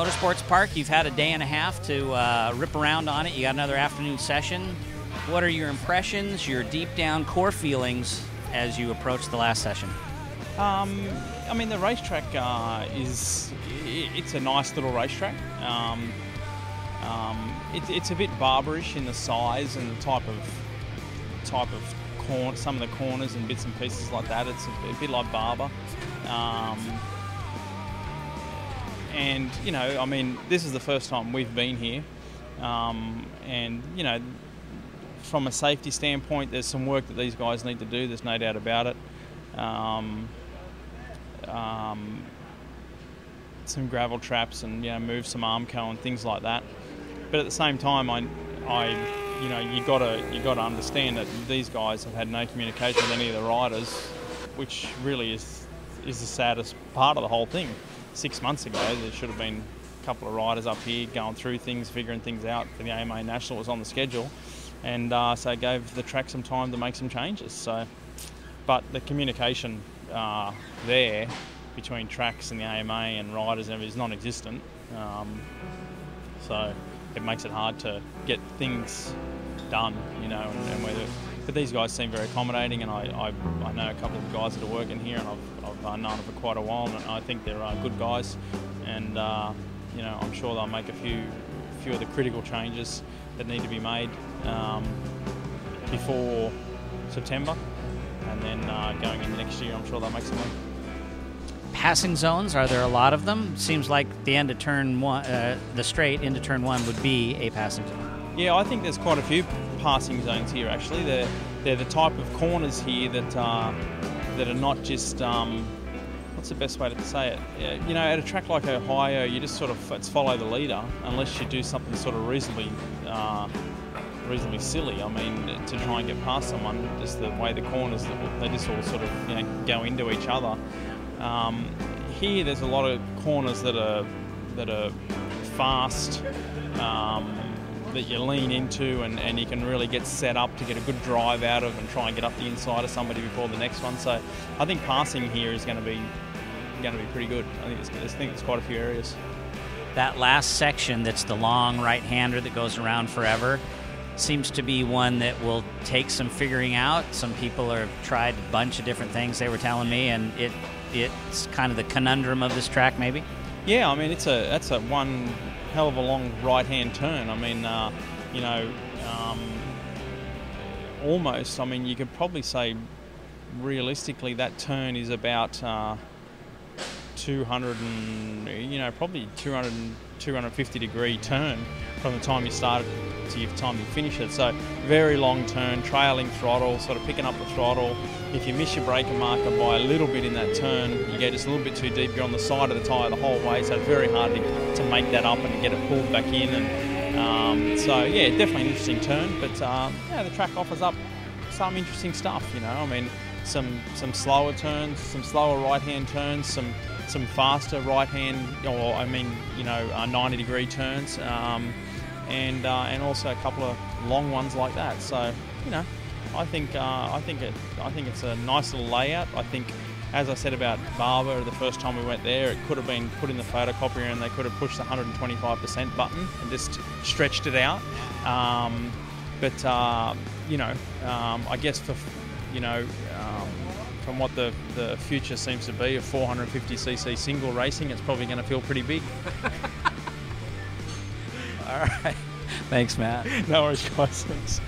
Motorsports Park. You've had a day and a half to rip around on it. You got another afternoon session. What are your impressions, your deep down core feelings as you approach the last session? I mean, the racetrack it's a nice little racetrack. It's a bit barbarish in the size and the type of corner, some of the corners and bits and pieces like that. It's a bit like Barber. And, you know, I mean, this is the first time we've been here. And, you know, from a safety standpoint, there's some work that these guys need to do. There's no doubt about it. Some gravel traps and, you know, move some Armco and things like that. But at the same time, you know, you gotta understand that these guys have had no communication with any of the riders, which really is the saddest part of the whole thing. 6 months ago, there should have been a couple of riders up here going through things, figuring things out for the AMA National. Was on the schedule, and so it gave the track some time to make some changes. So, but the communication there between tracks and the AMA and riders and everything is non-existent. So it makes it hard to get things done, you know. But these guys seem very accommodating, and I know a couple of the guys that are working here, and I've known them for quite a while, and I think they're good guys. And you know, I'm sure they'll make a few of the critical changes that need to be made before September, and then going into next year, I'm sure they'll make some more. Passing zones, are there a lot of them? Seems like the end of turn one, the straight into turn one would be a passing zone. Yeah, I think there's quite a few passing zones here. Actually, they're the type of corners here that are not just what's the best way to say it? You know, at a track like Ohio, you just sort of it's follow the leader, unless you do something sort of reasonably silly. I mean, to try and get past someone, just the way the corners, they just all sort of, you know, go into each other. Here, there's a lot of corners that are fast, that you lean into, and you can really get set up to get a good drive out of and try and get up the inside of somebody before the next one. So I think passing here is going to be pretty good. I think it's quite a few areas. That last section, that's the long right-hander that goes around forever, seems to be one that will take some figuring out. Some people have tried a bunch of different things, they were telling me, and it's kind of the conundrum of this track, maybe. Yeah, I mean, that's a one hell of a long right-hand turn. I mean, you know, almost. I mean, you could probably say realistically that turn is about 200 and, you know, probably 250 degree turn from the time you start it to the time you finish it. So very long turn, trailing throttle, sort of picking up the throttle. If you miss your braking marker by a little bit in that turn, you get just a little bit too deep, you're on the side of the tyre the whole way, so it's very hard to make that up and to get it pulled back in. And so yeah, definitely an interesting turn, but yeah, the track offers up some interesting stuff, you know. I mean, some slower turns, some slower right-hand turns, some faster right-hand, or I mean, you know, 90-degree turns, and also a couple of long ones like that. So, you know, I think it's a nice little layout. I think, as I said about Barber the first time we went there, it could have been put in the photocopier and they could have pushed the 125% button and just stretched it out. But you know, I guess for, you know, from what the future seems to be of 450cc single racing, it's probably going to feel pretty big. All right. Thanks, Matt. No worries, guys. Thanks.